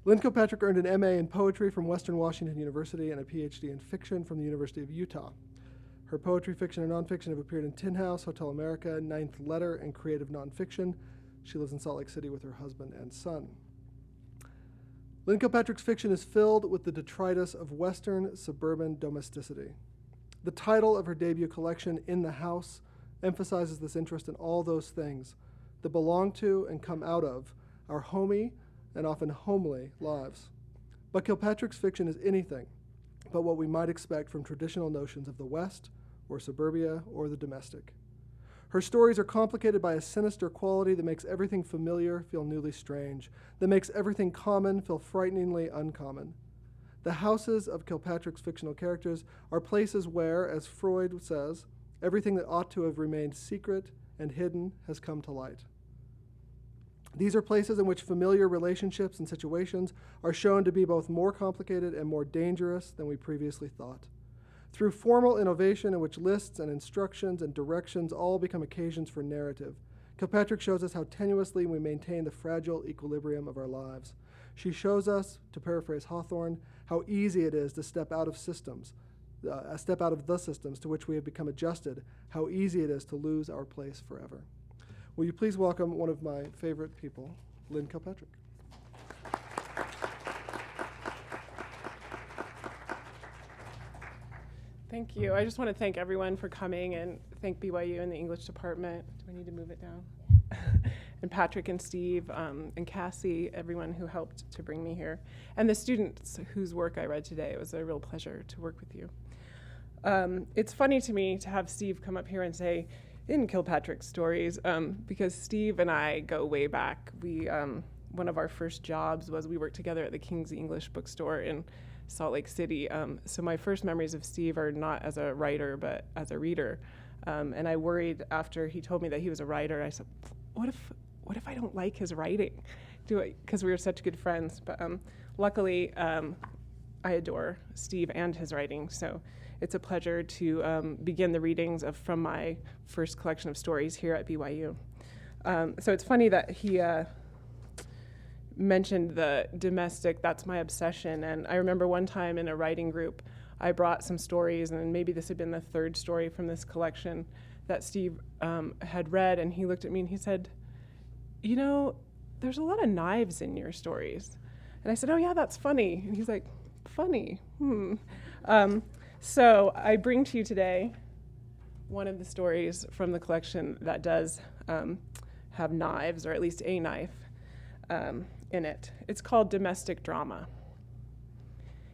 Lynn Kilpatrick earned an MA in poetry from Western Washington University and a PhD in fiction from the University of Utah. Her poetry, fiction, and nonfiction have appeared in Tin House, Hotel America, Ninth Letter, and Creative Nonfiction. She lives in Salt Lake City with her husband and son. Lynn Kilpatrick's fiction is filled with the detritus of Western suburban domesticity. The title of her debut collection, In the House, emphasizes this interest in all those things that belong to and come out of our homey and often homely lives. But Kilpatrick's fiction is anything but what we might expect from traditional notions of the West or suburbia or the domestic. Her stories are complicated by a sinister quality that makes everything familiar feel newly strange, that makes everything common feel frighteningly uncommon. The houses of Kilpatrick's fictional characters are places where, as Freud says, everything that ought to have remained secret and hidden has come to light. These are places in which familiar relationships and situations are shown to be both more complicated and more dangerous than we previously thought. Through formal innovation in which lists and instructions and directions all become occasions for narrative, Kilpatrick shows us how tenuously we maintain the fragile equilibrium of our lives. She shows us, to paraphrase Hawthorne, how easy it is to step out of the systems to which we have become adjusted, how easy it is to lose our place forever. Will you please welcome one of my favorite people, Lynn Kilpatrick. Thank you. I just want to thank everyone for coming and thank BYU and the English department. Do I need to move it down? And Patrick and Steve and Cassie, everyone who helped to bring me here. And the students whose work I read today. It was a real pleasure to work with you. It's funny to me to have Steve come up here and say, in Kilpatrick's stories, because Steve and I go way back. One of our first jobs was we worked together at the King's English bookstore in Salt Lake City. So my first memories of Steve are not as a writer, but as a reader. And I worried after he told me that he was a writer. I said, what if I don't like his writing? Because we were such good friends. But luckily, I adore Steve and his writing. So it's a pleasure to begin the readings from my first collection of stories here at BYU. So it's funny that he mentioned the domestic, that's my obsession. And I remember one time in a writing group, I brought some stories, and maybe this had been the third story from this collection that Steve had read, and he looked at me and he said, you know, there's a lot of knives in your stories. And I said, oh yeah, that's funny. And he's like, funny? So I bring to you today one of the stories from the collection that does have knives, or at least a knife in it. It's called Domestic Drama.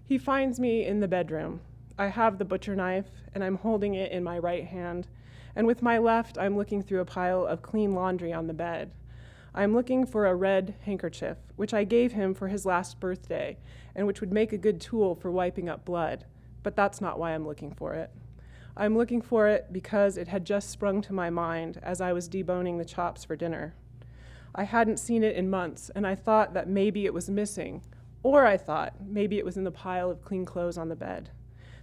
He finds me in the bedroom. I have the butcher knife, and I'm holding it in my right hand, and with my left, I'm looking through a pile of clean laundry on the bed. I'm looking for a red handkerchief, which I gave him for his last birthday, and which would make a good tool for wiping up blood. But that's not why I'm looking for it. I'm looking for it because it had just sprung to my mind as I was deboning the chops for dinner. I hadn't seen it in months, and I thought that maybe it was missing, or I thought maybe it was in the pile of clean clothes on the bed.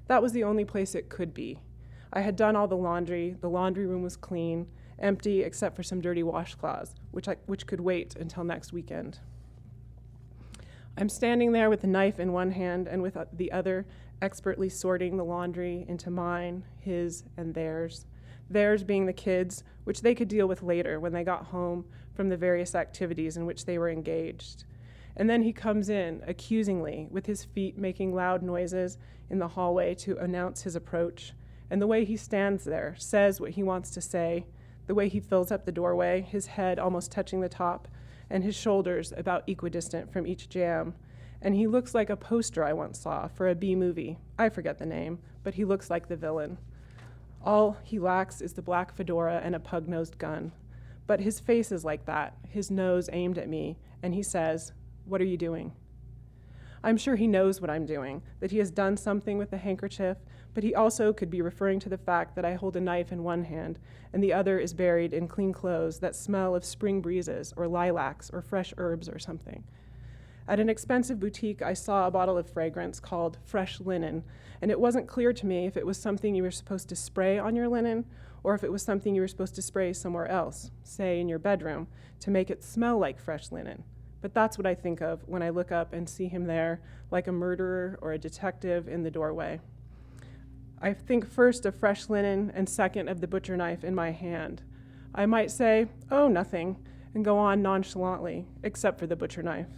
That was the only place it could be. I had done all the laundry room was clean, empty except for some dirty washcloths, which could wait until next weekend. I'm standing there with the knife in one hand and with the other expertly sorting the laundry into mine, his, and theirs. Theirs being the kids, which they could deal with later when they got home from the various activities in which they were engaged. And then he comes in, accusingly, with his feet making loud noises in the hallway to announce his approach. And the way he stands there, says what he wants to say, the way he fills up the doorway, his head almost touching the top, and his shoulders about equidistant from each jamb. And he looks like a poster I once saw for a B movie. I forget the name, but he looks like the villain. All he lacks is the black fedora and a pug-nosed gun. But his face is like that, his nose aimed at me, and he says, "What are you doing?" I'm sure he knows what I'm doing, that he has done something with the handkerchief, but he also could be referring to the fact that I hold a knife in one hand and the other is buried in clean clothes that smell of spring breezes or lilacs or fresh herbs or something. At an expensive boutique, I saw a bottle of fragrance called Fresh Linen, and it wasn't clear to me if it was something you were supposed to spray on your linen or if it was something you were supposed to spray somewhere else, say in your bedroom, to make it smell like fresh linen. but that's what I think of when I look up and see him there, like a murderer or a detective in the doorway. I think first of fresh linen and second of the butcher knife in my hand. I might say, "Oh, nothing," and go on nonchalantly, except for the butcher knife.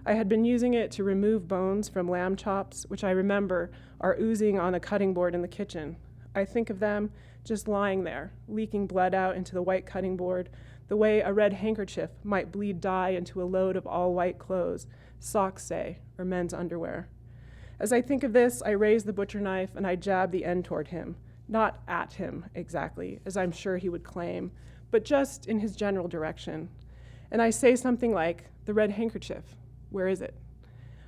I had been using it to remove bones from lamb chops, which I remember are oozing on a cutting board in the kitchen. I think of them just lying there, leaking blood out into the white cutting board, the way a red handkerchief might bleed dye into a load of all white clothes, socks, say, or men's underwear. As I think of this, I raise the butcher knife and I jab the end toward him, not at him exactly, as I'm sure he would claim, but just in his general direction. And I say something like, "The red handkerchief, where is it?"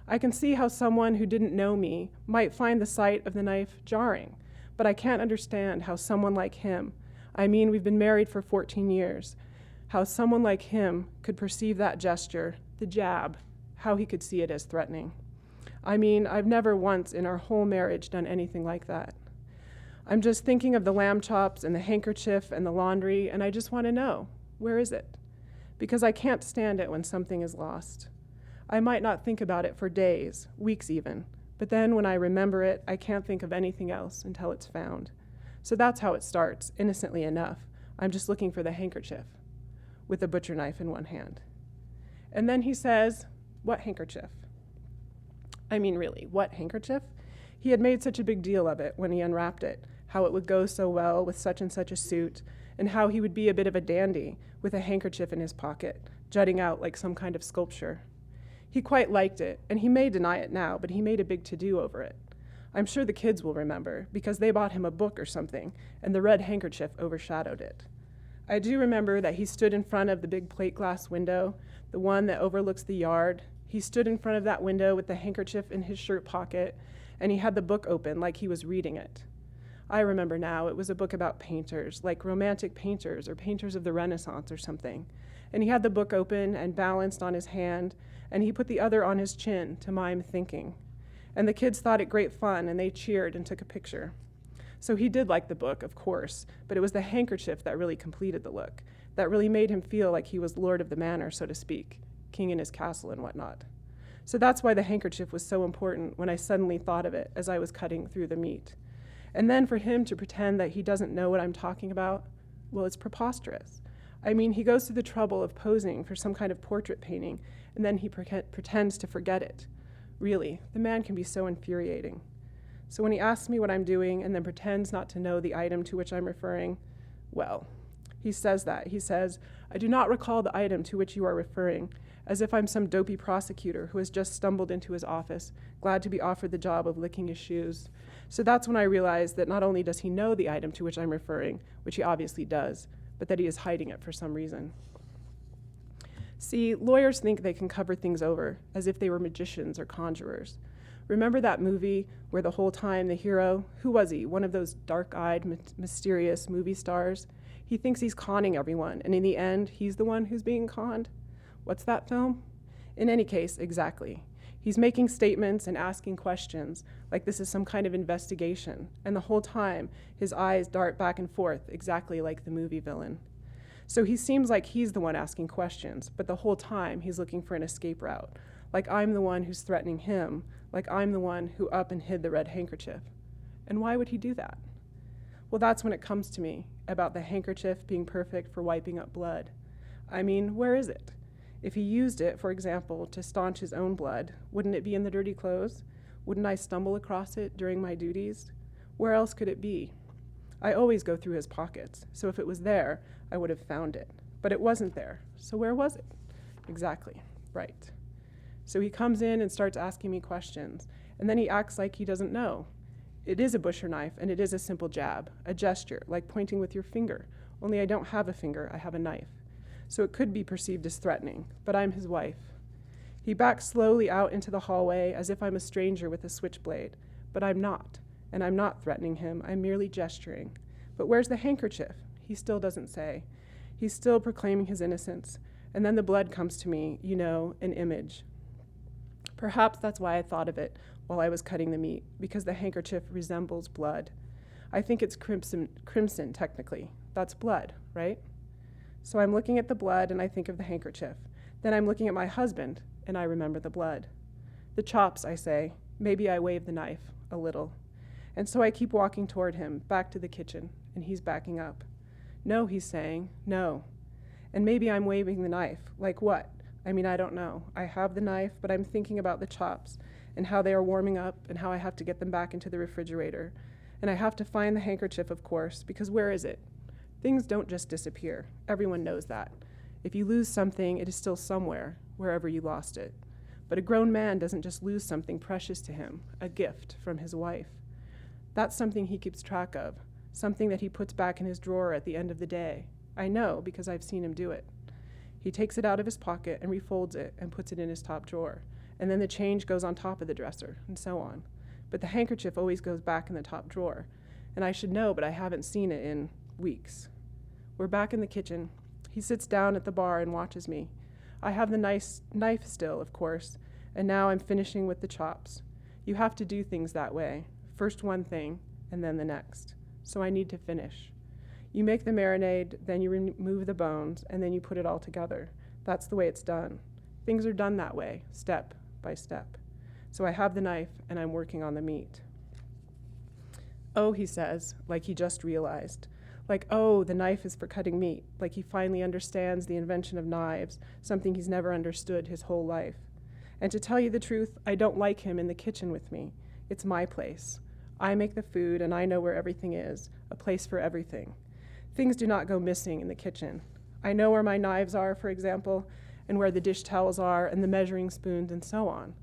I can see how someone who didn't know me might find the sight of the knife jarring, but I can't understand how someone like him, I mean, we've been married for 14 years, how someone like him could perceive that gesture, the jab, how he could see it as threatening. I mean, I've never once in our whole marriage done anything like that. I'm just thinking of the lamb chops and the handkerchief and the laundry, and I just want to know, where is it? Because I can't stand it when something is lost. I might not think about it for days, weeks even, but then when I remember it, I can't think of anything else until it's found. So that's how it starts, innocently enough. I'm just looking for the handkerchief, with the butcher knife in one hand. And then he says, "What handkerchief?" I mean, really, what handkerchief? He had made such a big deal of it when he unwrapped it, how it would go so well with such and such a suit, and how he would be a bit of a dandy with a handkerchief in his pocket, jutting out like some kind of sculpture. He quite liked it, and he may deny it now, but he made a big to-do over it. I'm sure the kids will remember, because they bought him a book or something, and the red handkerchief overshadowed it. I do remember that he stood in front of the big plate glass window, the one that overlooks the yard. He stood in front of that window with the handkerchief in his shirt pocket, and he had the book open like he was reading it. I remember now, it was a book about painters, like romantic painters or painters of the Renaissance or something. And he had the book open and balanced on his hand, and he put the other on his chin to mime thinking. And the kids thought it great fun, and they cheered and took a picture. So he did like the book, of course, but it was the handkerchief that really completed the look, that really made him feel like he was lord of the manor, so to speak, king in his castle and whatnot. So that's why the handkerchief was so important when I suddenly thought of it as I was cutting through the meat. And then for him to pretend that he doesn't know what I'm talking about, well, it's preposterous. I mean, he goes to the trouble of posing for some kind of portrait painting, and then he pretends to forget it. Really, the man can be so infuriating. So when he asks me what I'm doing and then pretends not to know the item to which I'm referring, well, he says that. He says, "I do not recall the item to which you are referring," as if I'm some dopey prosecutor who has just stumbled into his office, glad to be offered the job of licking his shoes. So that's when I realized that not only does he know the item to which I'm referring, which he obviously does, but that he is hiding it for some reason. See, lawyers think they can cover things over as if they were magicians or conjurers. Remember that movie where the whole time the hero, who was he, one of those dark-eyed, mysterious movie stars? He thinks he's conning everyone, and in the end, he's the one who's being conned. What's that film? In any case, exactly. He's making statements and asking questions, like this is some kind of investigation, and the whole time, his eyes dart back and forth, exactly like the movie villain. So he seems like he's the one asking questions, but the whole time he's looking for an escape route, like I'm the one who's threatening him, like I'm the one who up and hid the red handkerchief. And why would he do that? Well, that's when it comes to me, about the handkerchief being perfect for wiping up blood. I mean, where is it? If he used it, for example, to staunch his own blood, wouldn't it be in the dirty clothes? Wouldn't I stumble across it during my duties? Where else could it be? I always go through his pockets, so if it was there, I would have found it. But it wasn't there, so where was it? Exactly, right. So he comes in and starts asking me questions, and then he acts like he doesn't know. It is a butcher knife, and it is a simple jab, a gesture, like pointing with your finger, only I don't have a finger, I have a knife. So it could be perceived as threatening, but I'm his wife. He backs slowly out into the hallway as if I'm a stranger with a switchblade, but I'm not, and I'm not threatening him, I'm merely gesturing. But where's the handkerchief? He still doesn't say. He's still proclaiming his innocence, and then the blood comes to me, you know, an image. Perhaps that's why I thought of it while I was cutting the meat, because the handkerchief resembles blood. I think it's crimson technically. That's blood, right? So I'm looking at the blood and I think of the handkerchief Then I'm looking at my husband, and I remember the blood. The chops, I say. Maybe I wave the knife a little. And so I keep walking toward him, back to the kitchen, and he's backing up. No, he's saying, no. And maybe I'm waving the knife. Like what? I mean, I don't know. I have the knife, but I'm thinking about the chops and how they are warming up and how I have to get them back into the refrigerator. And I have to find the handkerchief, of course, because where is it? Things don't just disappear. Everyone knows that. If you lose something, it is still somewhere, wherever you lost it. But a grown man doesn't just lose something precious to him, a gift from his wife. That's something he keeps track of, something that he puts back in his drawer at the end of the day. I know because I've seen him do it. He takes it out of his pocket and refolds it and puts it in his top drawer. And then the change goes on top of the dresser, and so on. But the handkerchief always goes back in the top drawer. And I should know, but I haven't seen it in weeks. We're back in the kitchen. He sits down at the bar and watches me. I have the nice knife still, of course, and now I'm finishing with the chops. You have to do things that way. First one thing, and then the next. So I need to finish. You make the marinade, then you remove the bones, and then you put it all together. That's the way it's done. Things are done that way, step by step. So I have the knife, and I'm working on the meat. Oh, he says, like he just realized. Like, oh, the knife is for cutting meat, like he finally understands the invention of knives, something he's never understood his whole life. And to tell you the truth, I don't like him in the kitchen with me. It's my place. I make the food, and I know where everything is, a place for everything. Things do not go missing in the kitchen. I know where my knives are, for example, and where the dish towels are, and the measuring spoons, and so on.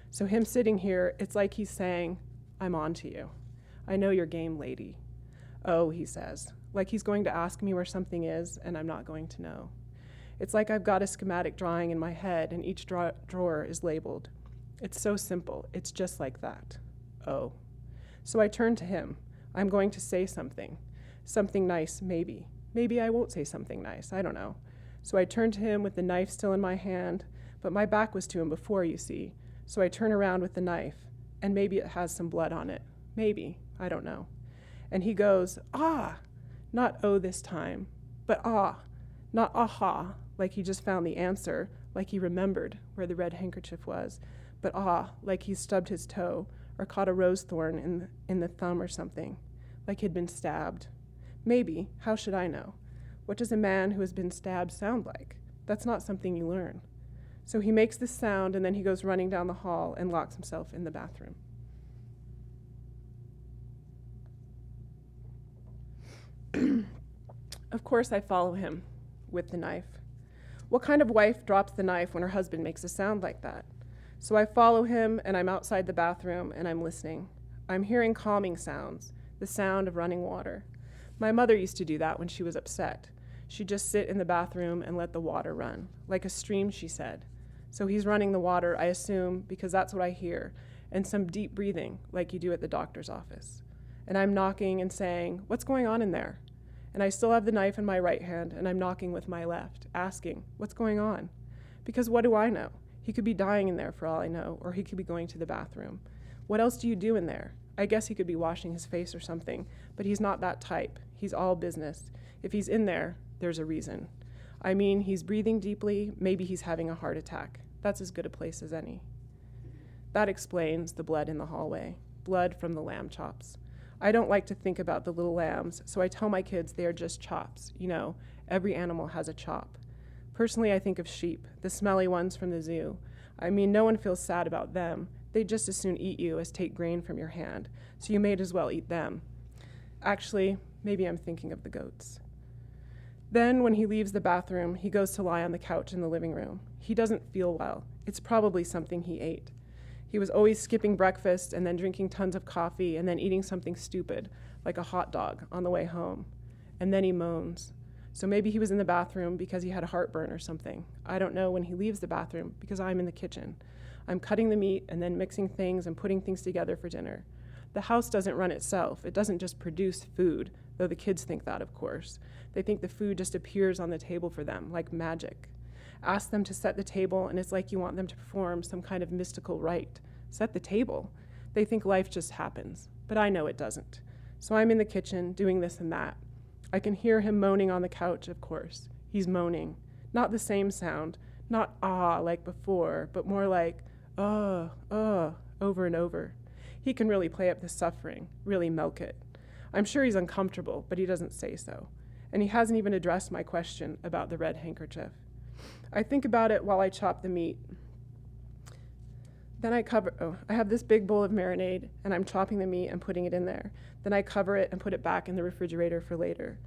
So him sitting here, it's like he's saying, I'm on to you. I know your game, lady. Oh, he says, like he's going to ask me where something is, and I'm not going to know. It's like I've got a schematic drawing in my head, and each drawer is labeled. It's so simple. It's just like that. Oh. So I turn to him. I'm going to say something. Something nice, maybe. Maybe I won't say something nice. I don't know. So I turn to him with the knife still in my hand, but my back was to him before, you see. So I turn around with the knife, and maybe it has some blood on it. Maybe. I don't know. And he goes, ah! Not oh this time, but ah. Not aha, like he just found the answer, like he remembered where the red handkerchief was, but ah, like he stubbed his toe or caught a rose thorn in the thumb or something, like he'd been stabbed. Maybe, how should I know? What does a man who has been stabbed sound like? That's not something you learn. So he makes this sound, and then he goes running down the hall and locks himself in the bathroom. Of course I follow him with the knife. What kind of wife drops the knife when her husband makes a sound like that? So I follow him, and I'm outside the bathroom, and I'm listening. I'm hearing calming sounds, the sound of running water. My mother used to do that when she was upset. She'd just sit in the bathroom and let the water run, like a stream, she said. So he's running the water, I assume, because that's what I hear, and some deep breathing, like you do at the doctor's office. And I'm knocking and saying, what's going on in there? And I still have the knife in my right hand, and I'm knocking with my left, asking, what's going on? Because what do I know? He could be dying in there for all I know, or he could be going to the bathroom. What else do you do in there? I guess he could be washing his face or something, but he's not that type. He's all business. If he's in there, there's a reason. I mean, he's breathing deeply, maybe he's having a heart attack. That's as good a place as any. That explains the blood in the hallway, blood from the lamb chops. I don't like to think about the little lambs, so I tell my kids they are just chops. You know, every animal has a chop. Personally, I think of sheep, the smelly ones from the zoo. I mean, no one feels sad about them. They'd just as soon eat you as take grain from your hand, so you may as well eat them. Actually, maybe I'm thinking of the goats. Then, when he leaves the bathroom, he goes to lie on the couch in the living room. He doesn't feel well. It's probably something he ate. He was always skipping breakfast and then drinking tons of coffee and then eating something stupid, like a hot dog, on the way home. And then he moans. So maybe he was in the bathroom because he had a heartburn or something. I don't know when he leaves the bathroom because I'm in the kitchen. I'm cutting the meat and then mixing things and putting things together for dinner. The house doesn't run itself. It doesn't just produce food, though the kids think that, of course. They think the food just appears on the table for them, like magic. Ask them to set the table, and it's like you want them to perform some kind of mystical rite. Set the table. They think life just happens, but I know it doesn't. So I'm in the kitchen, doing this and that. I can hear him moaning on the couch, of course. He's moaning. Not the same sound, Not ah like before, but more like over and over. He can really play up the suffering, really milk it. I'm sure he's uncomfortable, but he doesn't say so. And he hasn't even addressed my question about the red handkerchief. I think about it while I chop the meat. Then I have this big bowl of marinade, and I'm chopping the meat and putting it in there. Then I cover it and put it back in the refrigerator for later.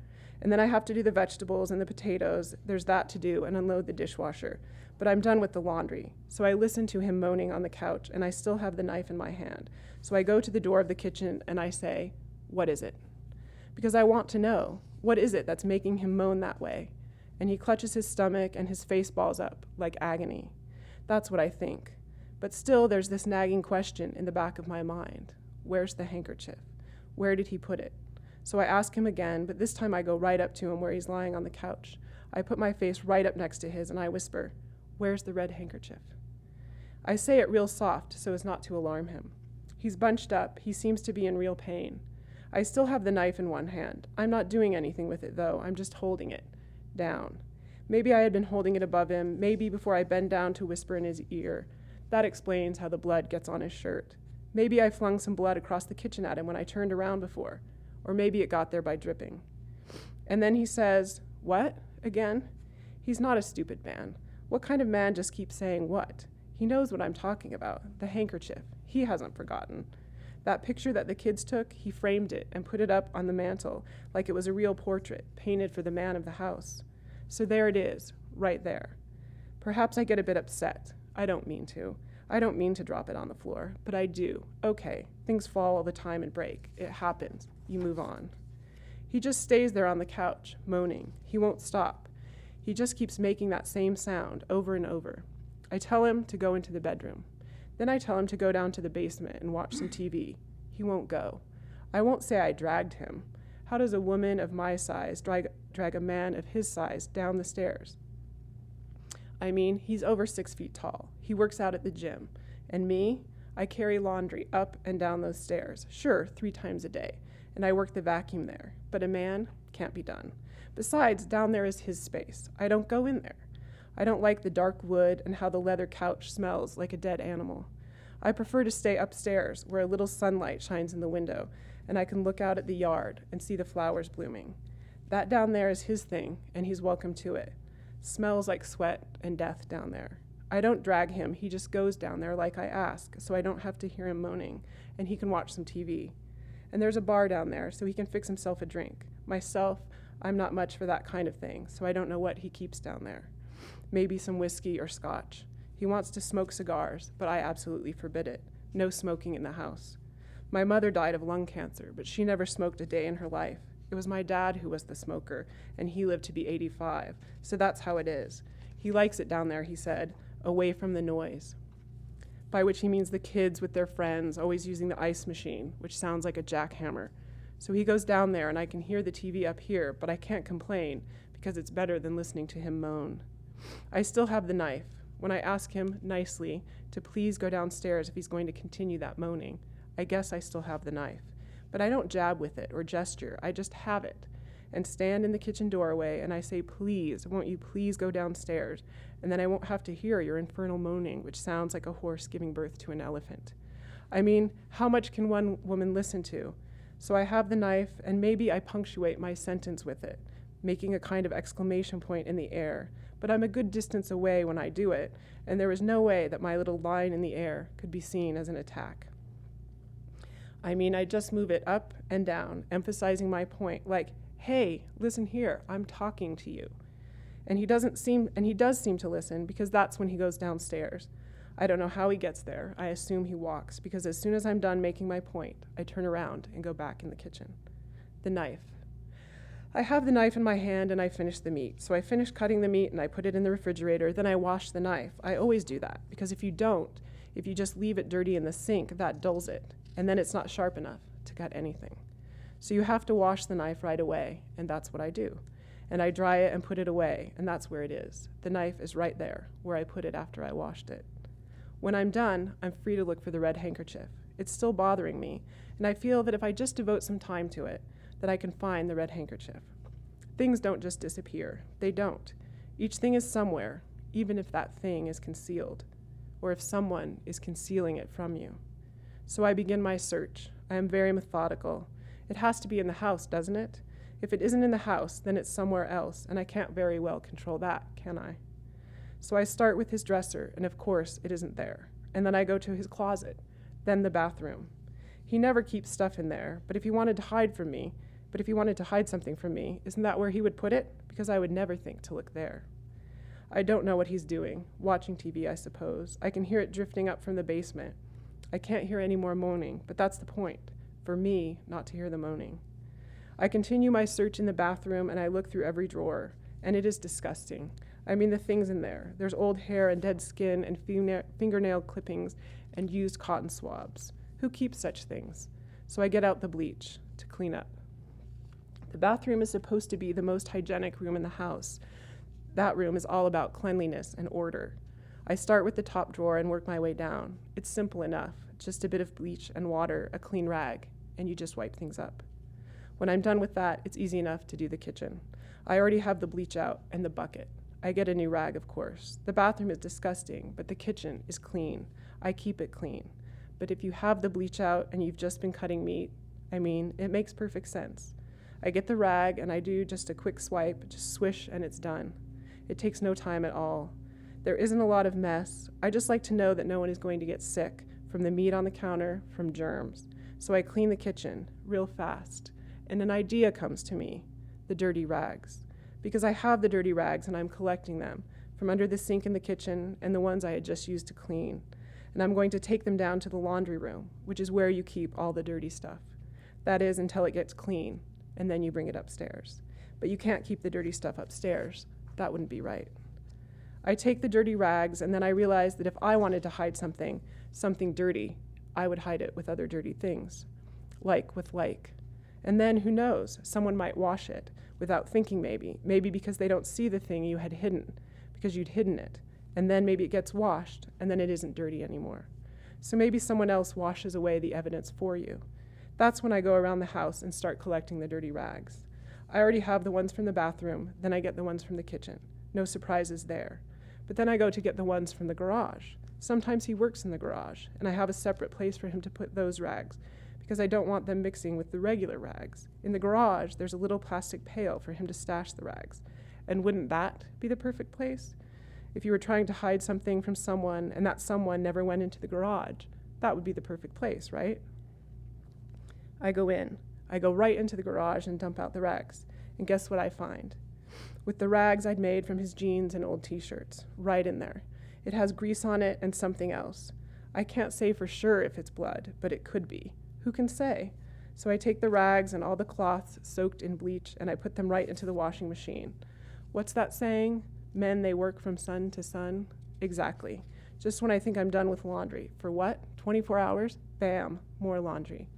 And then I have to do the vegetables and the potatoes. There's that to do, and unload the dishwasher. But I'm done with the laundry. So I listen to him moaning on the couch, and I still have the knife in my hand. So I go to the door of the kitchen, and I say, "What is it?" Because I want to know, what is it that's making him moan that way? And he clutches his stomach, and his face balls up, like agony. That's what I think. But still, there's this nagging question in the back of my mind. Where's the handkerchief? Where did he put it? So I ask him again, but this time I go right up to him where he's lying on the couch. I put my face right up next to his, and I whisper, "Where's the red handkerchief?" I say it real soft so as not to alarm him. He's bunched up. He seems to be in real pain. I still have the knife in one hand. I'm not doing anything with it, though. I'm just holding it down. Maybe I had been holding it above him, maybe before I bend down to whisper in his ear. That explains how the blood gets on his shirt. Maybe I flung some blood across the kitchen at him when I turned around before, or maybe it got there by dripping. And then he says, "What?" again. He's not a stupid man. What kind of man just keeps saying what? He knows what I'm talking about, the handkerchief. He hasn't forgotten. That picture that the kids took, he framed it and put it up on the mantel like it was a real portrait, painted for the man of the house. So there it is, right there. Perhaps I get a bit upset. I don't mean to. I don't mean to drop it on the floor, but I do. Okay, things fall all the time and break. It happens. You move on. He just stays there on the couch, moaning. He won't stop. He just keeps making that same sound over and over. I tell him to go into the bedroom. Then I tell him to go down to the basement and watch some TV. He won't go. I won't say I dragged him. How does a woman of my size drag a man of his size down the stairs? I mean, he's over 6 feet tall. He works out at the gym. And me, I carry laundry up and down those stairs. Sure, 3 times a day. And I work the vacuum there. But a man can't be done. Besides, down there is his space. I don't go in there. I don't like the dark wood and how the leather couch smells like a dead animal. I prefer to stay upstairs where a little sunlight shines in the window and I can look out at the yard and see the flowers blooming. That down there is his thing, and he's welcome to it. Smells like sweat and death down there. I don't drag him. He just goes down there like I ask, so I don't have to hear him moaning, and he can watch some TV. And there's a bar down there, so he can fix himself a drink. Myself, I'm not much for that kind of thing, so I don't know what he keeps down there. Maybe some whiskey or scotch. He wants to smoke cigars, but I absolutely forbid it. No smoking in the house. My mother died of lung cancer, but she never smoked a day in her life. It was my dad who was the smoker, and he lived to be 85, so that's how it is. He likes it down there, he said, away from the noise. By which he means the kids with their friends, always using the ice machine, which sounds like a jackhammer. So he goes down there, and I can hear the TV up here, but I can't complain, because it's better than listening to him moan. I still have the knife. When I ask him, nicely, to please go downstairs if he's going to continue that moaning, I guess I still have the knife. But I don't jab with it or gesture, I just have it, and stand in the kitchen doorway, and I say, please, won't you please go downstairs, and then I won't have to hear your infernal moaning, which sounds like a horse giving birth to an elephant. I mean, how much can one woman listen to? So I have the knife, and maybe I punctuate my sentence with it, making a kind of exclamation point in the air, but I'm a good distance away when I do it, and there is no way that my little line in the air could be seen as an attack. I mean, I just move it up and down, emphasizing my point, like, hey, listen here, I'm talking to you. And he does seem to listen, because that's when he goes downstairs. I don't know how he gets there. I assume he walks, because as soon as I'm done making my point, I turn around and go back in the kitchen. The knife. I have the knife in my hand and I finish the meat. So I finish cutting the meat and I put it in the refrigerator, then I wash the knife. I always do that, because if you just leave it dirty in the sink, that dulls it, and then it's not sharp enough to cut anything. So you have to wash the knife right away, and that's what I do. And I dry it and put it away, and that's where it is. The knife is right there, where I put it after I washed it. When I'm done, I'm free to look for the red handkerchief. It's still bothering me, and I feel that if I just devote some time to it, that I can find the red handkerchief. Things don't just disappear. They don't. Each thing is somewhere. even if that thing is concealed, or if someone is concealing it from you. So I begin my search. I am very methodical. It has to be in the house, doesn't it? If it isn't in the house, then it's somewhere else, and I can't very well control that, can I? So I start with his dresser, and of course it isn't there. And then I go to his closet, then the bathroom. He never keeps stuff in there, but if he wanted to hide something from me, isn't that where he would put it? Because I would never think to look there. I don't know what he's doing, watching TV, I suppose. I can hear it drifting up from the basement. I can't hear any more moaning, but that's the point, for me not to hear the moaning. I continue my search in the bathroom, and I look through every drawer, and it is disgusting. I mean, the things in there. There's old hair and dead skin and fingernail clippings and used cotton swabs. Who keeps such things? So I get out the bleach to clean up. The bathroom is supposed to be the most hygienic room in the house. That room is all about cleanliness and order. I start with the top drawer and work my way down. It's simple enough, just a bit of bleach and water, a clean rag, and you just wipe things up. When I'm done with that, it's easy enough to do the kitchen. I already have the bleach out and the bucket. I get a new rag, of course. The bathroom is disgusting, but the kitchen is clean. I keep it clean. But if you have the bleach out and you've just been cutting meat, it makes perfect sense. I get the rag and I do just a quick swipe, just swish, and it's done. It takes no time at all. There isn't a lot of mess. I just like to know that no one is going to get sick from the meat on the counter, from germs. So I clean the kitchen real fast. And an idea comes to me, the dirty rags. Because I have the dirty rags and I'm collecting them from under the sink in the kitchen and the ones I had just used to clean. And I'm going to take them down to the laundry room, which is where you keep all the dirty stuff. That is, until it gets clean, and then you bring it upstairs. But you can't keep the dirty stuff upstairs. That wouldn't be right. I take the dirty rags, and then I realize that if I wanted to hide something dirty, I would hide it with other dirty things, like with like. And then, who knows, someone might wash it, without thinking maybe because they don't see the thing you had hidden, because you'd hidden it. And then maybe it gets washed, and then it isn't dirty anymore. So maybe someone else washes away the evidence for you. That's when I go around the house and start collecting the dirty rags. I already have the ones from the bathroom, then I get the ones from the kitchen. No surprises there. But then I go to get the ones from the garage. Sometimes he works in the garage, and I have a separate place for him to put those rags, because I don't want them mixing with the regular rags. In the garage, there's a little plastic pail for him to stash the rags. And wouldn't that be the perfect place? If you were trying to hide something from someone and that someone never went into the garage, that would be the perfect place, right? I go in. I go right into the garage and dump out the rags. And guess what I find? With the rags I'd made from his jeans and old t-shirts, right in there. It has grease on it and something else. I can't say for sure if it's blood, but it could be. Who can say? So I take the rags and all the cloths soaked in bleach and I put them right into the washing machine. What's that saying? Men, they work from sun to sun? Exactly. Just when I think I'm done with laundry. For what? 24 hours? Bam, more laundry.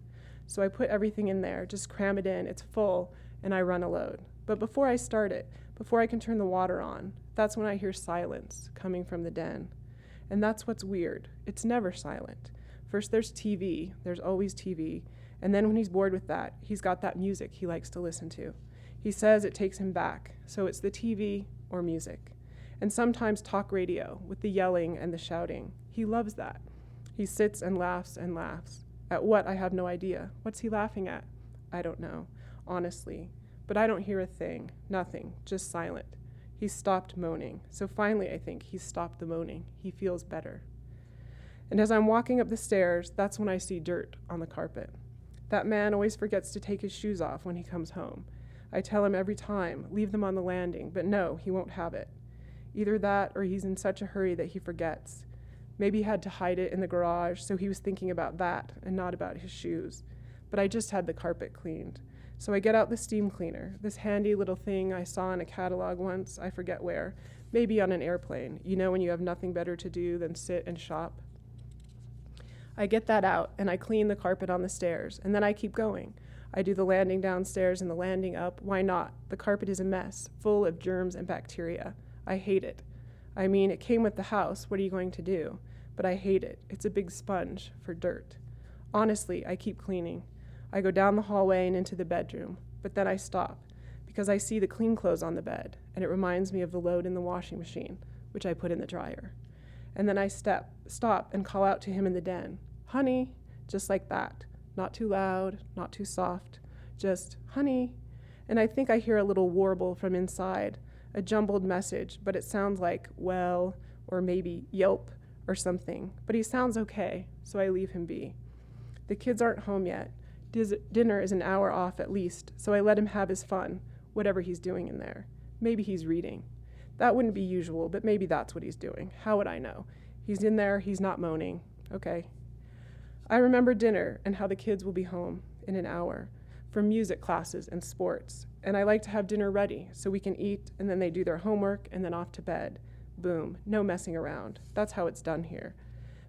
So I put everything in there, just cram it in, it's full, and I run a load. But before I start it, before I can turn the water on, that's when I hear silence coming from the den. And that's what's weird. It's never silent. First there's TV, there's always TV, and then when he's bored with that, he's got that music he likes to listen to. He says it takes him back, so it's the TV or music. And sometimes talk radio with the yelling and the shouting. He loves that. He sits and laughs and laughs. At what, I have no idea. What's he laughing at? I don't know, honestly. But I don't hear a thing, nothing, just silent. He's stopped moaning. So finally, I think, he's stopped the moaning. He feels better. And as I'm walking up the stairs, that's when I see dirt on the carpet. That man always forgets to take his shoes off when he comes home. I tell him every time, leave them on the landing, but no, he won't have it. Either that or he's in such a hurry that he forgets. Maybe he had to hide it in the garage, so he was thinking about that and not about his shoes. But I just had the carpet cleaned. So I get out the steam cleaner, this handy little thing I saw in a catalog once, I forget where, maybe on an airplane, you know when you have nothing better to do than sit and shop. I get that out, and I clean the carpet on the stairs, and then I keep going. I do the landing downstairs and the landing up. Why not? The carpet is a mess, full of germs and bacteria. I hate it. I mean, it came with the house. What are you going to do? But I hate it. It's a big sponge for dirt. Honestly, I keep cleaning. I go down the hallway and into the bedroom, but then I stop because I see the clean clothes on the bed, and it reminds me of the load in the washing machine. which I put in the dryer. And then I stop and call out to him in the den, "Honey," just like that. Not too loud, not too soft, just, "Honey." And I think I hear a little warble from inside, a jumbled message, but it sounds like, "well," or maybe "yelp," or something. But he sounds okay, so I leave him be. The kids aren't home yet. Dinner is an hour off at least, so I let him have his fun, whatever he's doing in there. Maybe he's reading. That wouldn't be usual, but maybe that's what he's doing. How would I know? He's in there, he's not moaning. Okay. I remember dinner and how the kids will be home in an hour from music classes and sports, and I like to have dinner ready so we can eat, and then they do their homework and then off to bed. Boom, no messing around. That's how it's done here.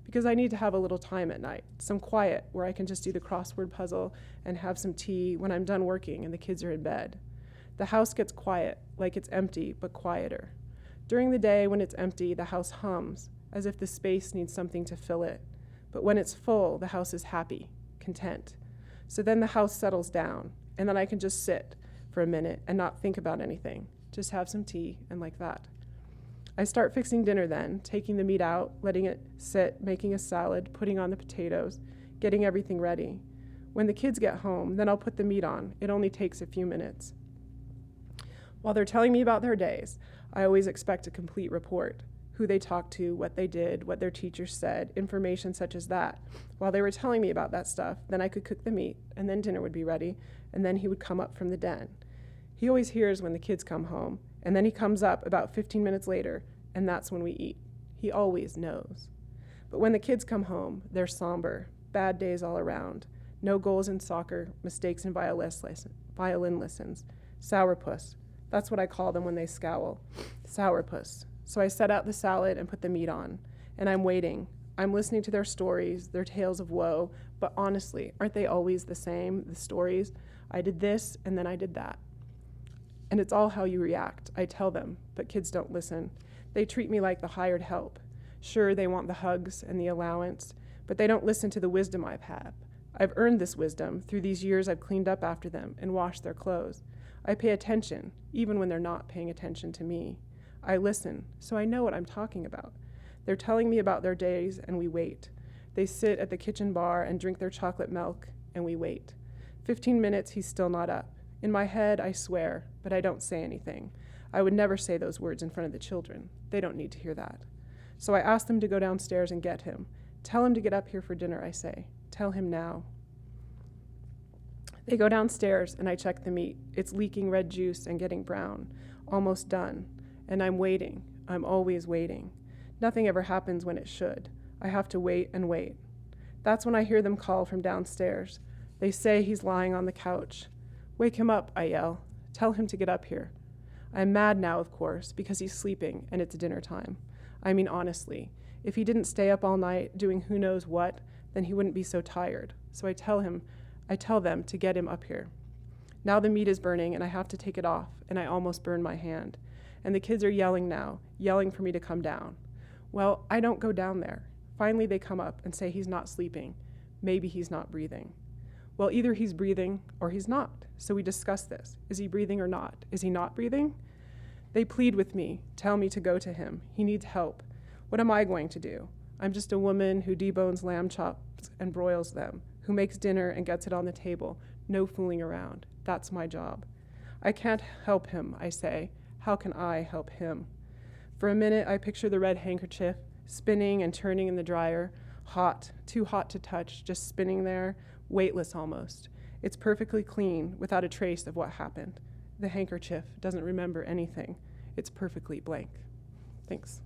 Because I need to have a little time at night, some quiet where I can just do the crossword puzzle and have some tea when I'm done working and the kids are in bed. The house gets quiet, like it's empty, but quieter. During the day, when it's empty, the house hums, as if the space needs something to fill it. But when it's full, the house is happy, content. So then the house settles down, and then I can just sit for a minute and not think about anything, just have some tea, and like that. I start fixing dinner then, taking the meat out, letting it sit, making a salad, putting on the potatoes, getting everything ready. When the kids get home, then I'll put the meat on. It only takes a few minutes. While they're telling me about their days, I always expect a complete report. Who they talked to, what they did, what their teachers said, information such as that. While they were telling me about that stuff, then I could cook the meat, and then dinner would be ready, and then he would come up from the den. He always hears when the kids come home, and then he comes up about 15 minutes later, and that's when we eat. He always knows. But when the kids come home, they're somber, bad days all around. No goals in soccer, mistakes in violin lessons. Sourpuss. That's what I call them when they scowl. Sourpuss. So I set out the salad and put the meat on, and I'm waiting. I'm listening to their stories, their tales of woe, but honestly, aren't they always the same, the stories? I did this, and then I did that. And it's all how you react. I tell them, but kids don't listen. They treat me like the hired help. Sure, they want the hugs and the allowance, but they don't listen to the wisdom I've had. I've earned this wisdom through these years I've cleaned up after them and washed their clothes. I pay attention, even when they're not paying attention to me. I listen, so I know what I'm talking about. They're telling me about their days, and we wait. They sit at the kitchen bar and drink their chocolate milk, and we wait. 15 minutes, he's still not up. In my head, I swear, but I don't say anything. I would never say those words in front of the children. They don't need to hear that. So I ask them to go downstairs and get him. Tell him to get up here for dinner, I say. Tell him now. They go downstairs, and I check the meat. It's leaking red juice and getting brown. Almost done. And I'm waiting. I'm always waiting. Nothing ever happens when it should. I have to wait and wait. That's when I hear them call from downstairs. They say he's lying on the couch. "Wake him up," I yell. "Tell him to get up here." I'm mad now, of course, because he's sleeping and it's dinner time. I mean, honestly, if he didn't stay up all night doing who knows what, then he wouldn't be so tired. So I tell them to get him up here. Now the meat is burning and I have to take it off, and I almost burn my hand. And the kids are yelling now, yelling for me to come down. Well, I don't go down there. Finally, they come up and say he's not sleeping. Maybe he's not breathing. Well, either he's breathing or he's not. So we discuss this. Is he breathing or not? Is he not breathing? They plead with me, tell me to go to him. He needs help. What am I going to do? I'm just a woman who debones lamb chops and broils them, who makes dinner and gets it on the table. No fooling around. That's my job. I can't help him, I say. How can I help him? For a minute, I picture the red handkerchief spinning and turning in the dryer, hot, too hot to touch, just spinning there, weightless almost. It's perfectly clean, without a trace of what happened. The handkerchief doesn't remember anything. It's perfectly blank. Thanks.